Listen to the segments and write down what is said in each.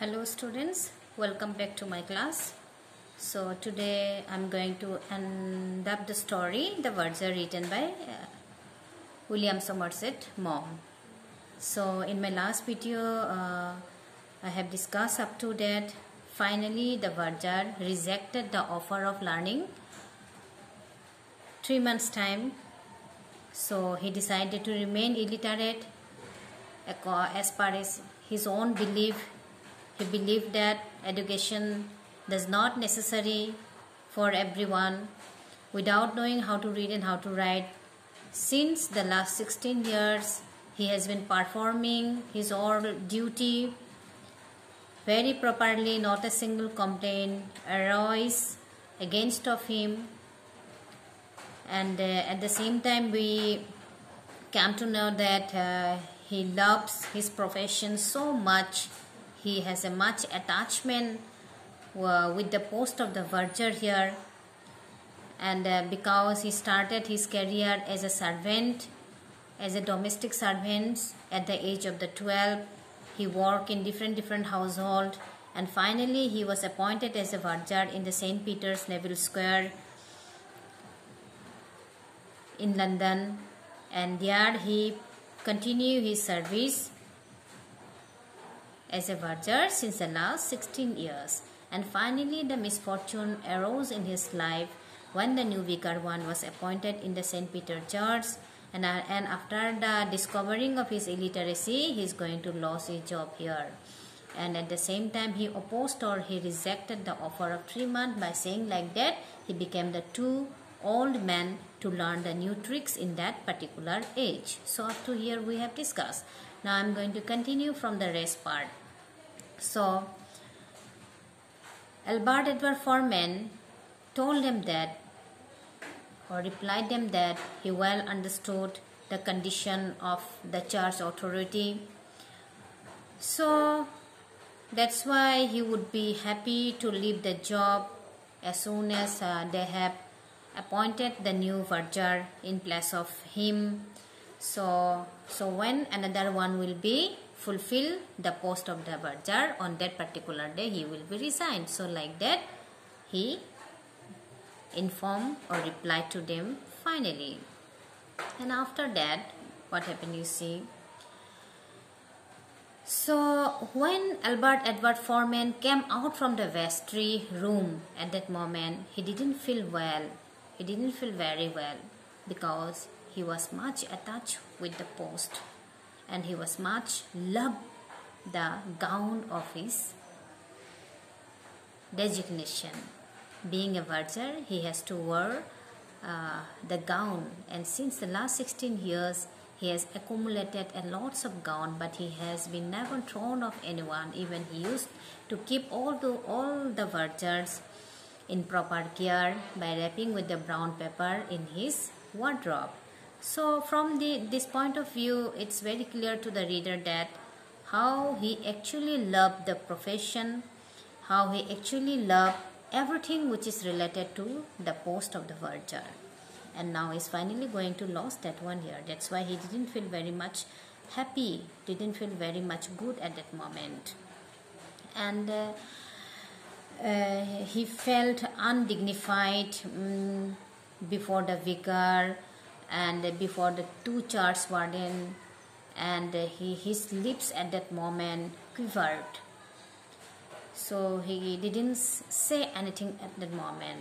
Hello students, welcome back to my class. So today I'm going to end up the story, The Verger, written by William Somerset Maugham. So in my last video I have discussed up to that finally the Verger rejected the offer of learning 3 months time. So he decided to remain illiterate as per his own belief. He believed that education does not necessary for everyone without knowing how to read and how to write. Since the last 16 years, he has been performing his oral duty very properly, not a single complaint arose against of him. And at the same time, we came to know that he loves his profession so much. He has a much attachment with the post of the verger here, and because he started his career as a servant, as a domestic servant at the age of the 12, he worked in different household, and finally he was appointed as a verger in the St. Peter's Neville Square in London, and there he continued his service as a verger since the last 16 years. And finally the misfortune arose in his life when the new vicar one was appointed in the St. Peter Church, and after the discovering of his illiteracy, he is going to lose his job here. And at the same time he opposed, or he rejected, the offer of 3 months by saying like that he became the too old man to learn the new tricks in that particular age. So up to here we have discussed. Now I am going to continue from the rest part. So Albert Edward Foreman told them that, or replied them that, he well understood the condition of the church authority. So that's why he would be happy to leave the job as soon as they have appointed the new verger in place of him. So when another one will be fulfill the post of the verger, on that particular day he will be resigned. So like that he informed or replied to them finally. And after that what happened, you see. So when Albert Edward Foreman came out from the vestry room, at that moment he didn't feel well. He didn't feel very well because he was much attached with the post, and he was much loved the gown of his designation. Being a verger, he has to wear the gown, and since the last 16 years he has accumulated a lots of gown, but he has been never thrown off anyone. Even he used to keep all the vergers in proper care by wrapping with the brown paper in his wardrobe. So from this point of view, it's very clear to the reader that how he actually loved the profession, how he actually loved everything which is related to the post of the verger. And now he's finally going to lose that one here. That's why he didn't feel very much happy, didn't feel very much good at that moment. And he felt undignified before the vicar and before the two church warden, and his lips at that moment quivered. So he didn't say anything at that moment.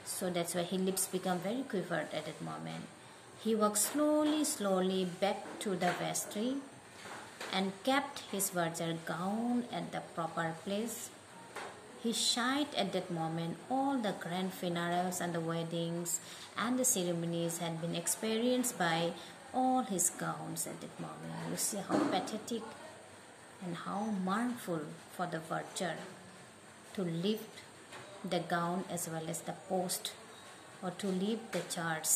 So that's why his lips become very quivered at that moment. He walked slowly back to the vestry and kept his verger gown at the proper place. He shied at that moment. All the grand funerals and the weddings and the ceremonies had been experienced by all his gowns at that moment. You see how pathetic and how mournful for the verger to lift the gown as well as the post, or to leave the church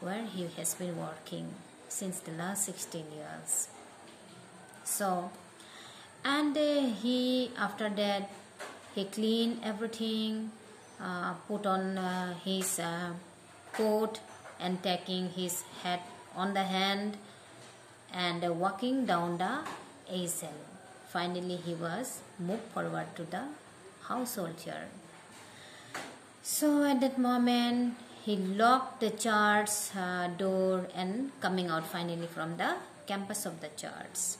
where he has been working since the last 16 years. So, and he, after that, he cleaned everything, put on his coat, and taking his hat on the hand, and walking down the aisle. finally he was moved forward to the household chair. So at that moment, he locked the church door and coming out finally from the campus of the church.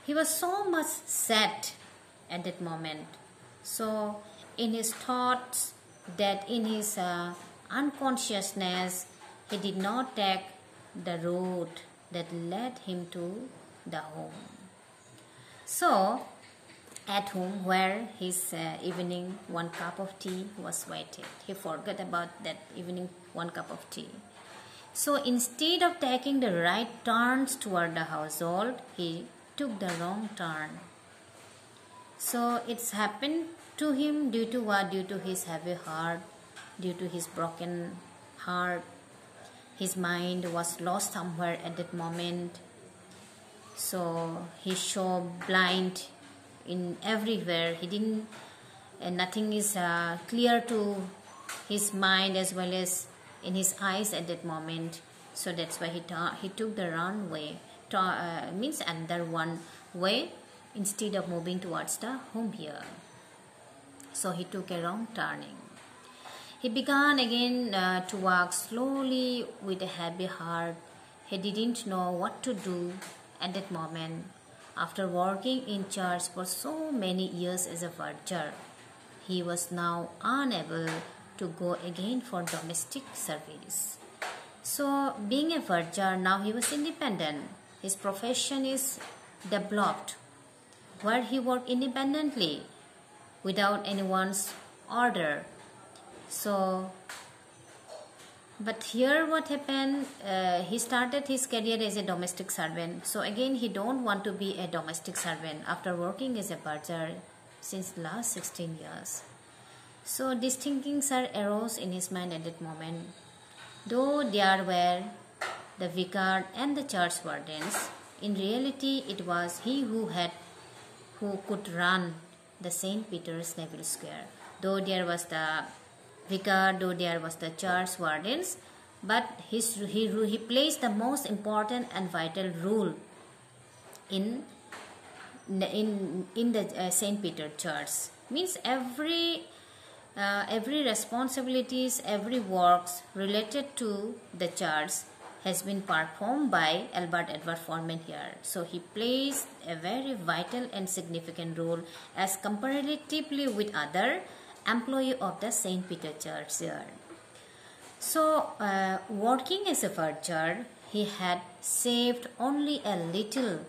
He was so much sad at that moment. So in his thoughts, that in his unconsciousness, he did not take the road that led him to the home. So at home, where his evening 1 cup of tea was waited, he forgot about that evening 1 cup of tea. So instead of taking the right turns toward the household, he took the wrong turn. So it's happened to him due to what? Due to his heavy heart, due to his broken heart. His mind was lost somewhere at that moment. So he so blind in everywhere. He didn't, nothing is clear to his mind as well as in his eyes at that moment. So that's why he took the wrong way. Means another one way instead of moving towards the home here. So he took a wrong turning. He began again to walk slowly with a heavy heart. He didn't know what to do at that moment. After working in church for so many years as a verger, he was now unable to go again for domestic service. So being a verger, now he was independent. His profession is developed, where he worked independently without anyone's order. So, but here what happened, he started his career as a domestic servant. So again, he don't want to be a domestic servant after working as a verger since last 16 years. So these thinkings arose in his mind at that moment. Though there were the vicar and the church wardens, in reality it was he who could run the St. Peter's Neville Square. Though there was the vicar, though there was the church wardens, but he plays the most important and vital role in the St. Peter Church. Means every responsibilities, every works related to the church has been performed by Albert Edward Foreman here. So he plays a very vital and significant role as comparatively with other employee of the St. Peter Church here. So working as a verger, he had saved only a little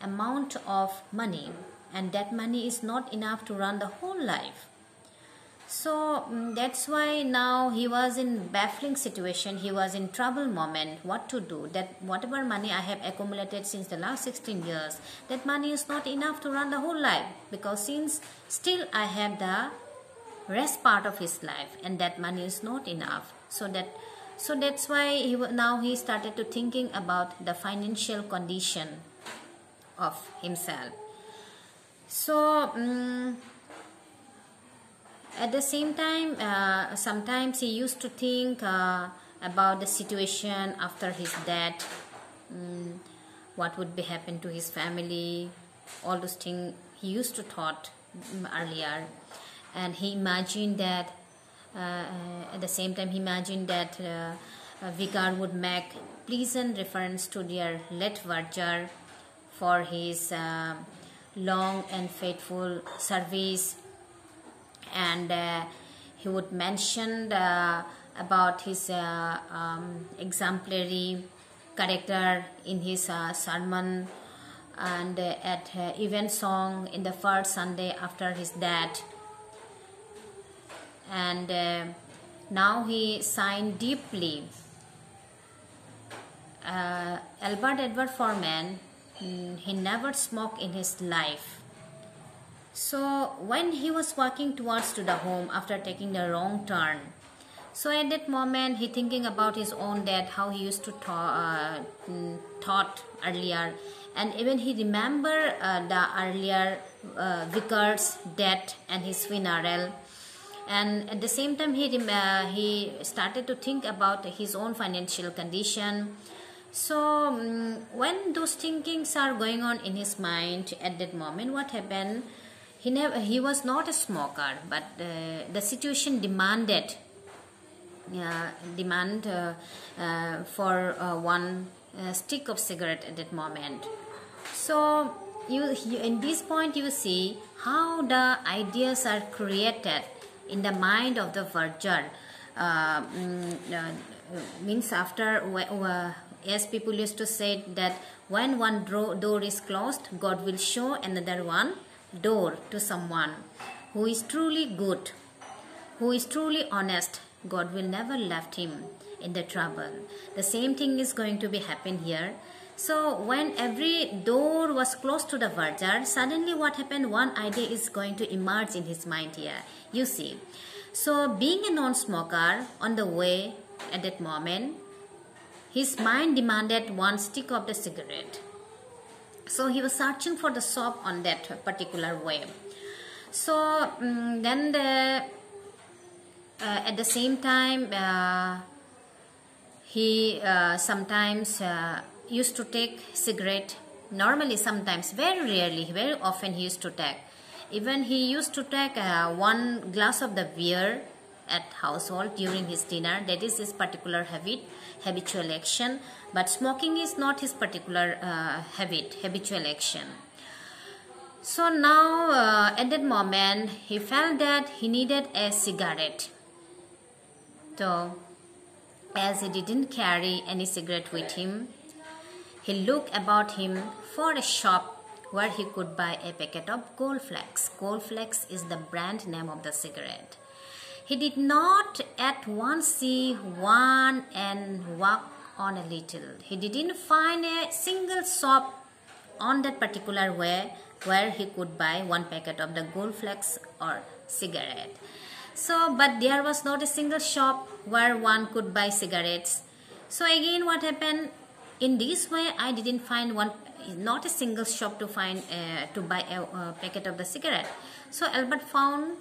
amount of money, and that money is not enough to run the whole life. So that's why now he was in baffling situation. He was in trouble moment. What to do? That whatever money I have accumulated since the last 16 years, that money is not enough to run the whole life, because since still I have the rest part of his life, and that money is not enough. So that's why now he started to thinking about the financial condition of himself. So at the same time, sometimes he used to think about the situation after his death, what would be happen to his family, all those things he used to thought earlier. And he imagined that, at the same time he imagined that vicar would make pleasant reference to their late verger for his long and faithful service. And he would mention about his exemplary character in his sermon and at event song in the first Sunday after his death. And now he signed deeply. Albert Edward Foreman, he never smoked in his life. So when he was walking towards to the home after taking the wrong turn, so at that moment he thinking about his own death, how he used to thought earlier, and even he remember the earlier vicar's death and his funeral. And at the same time he started to think about his own financial condition. So when those thinkings are going on in his mind at that moment, what happened? He was not a smoker, but the situation demanded for one stick of cigarette at that moment. So in this point you see how the ideas are created in the mind of the verger. Means after, as people used to say that when one door is closed, God will show another one door to someone who is truly good, who is truly honest. God will never left him in the trouble. The same thing is going to be happen here. So when every door was closed to the verger, suddenly what happened? One idea is going to emerge in his mind here. You see. So being a non-smoker on the way at that moment, his mind demanded one stick of the cigarette. So he was searching for the shop on that particular way. So then at the same time, he sometimes used to take cigarette. Normally, sometimes, very rarely, very often he used to take. Even he used to take one glass of the beer at household during his dinner. That is his particular habitual action. But smoking is not his particular habitual action. So now at that moment he felt that he needed a cigarette. So as he didn't carry any cigarette with him, he looked about him for a shop where he could buy a packet of Goldflex. Goldflex is the brand name of the cigarette. He did not at once see one and walk on a little. He didn't find a single shop on that particular way where he could buy one packet of the Goldflex or cigarette. So, but there was not a single shop where one could buy cigarettes. So again, what happened? In this way, I didn't find not a single shop to find to buy a packet of the cigarette. So Albert found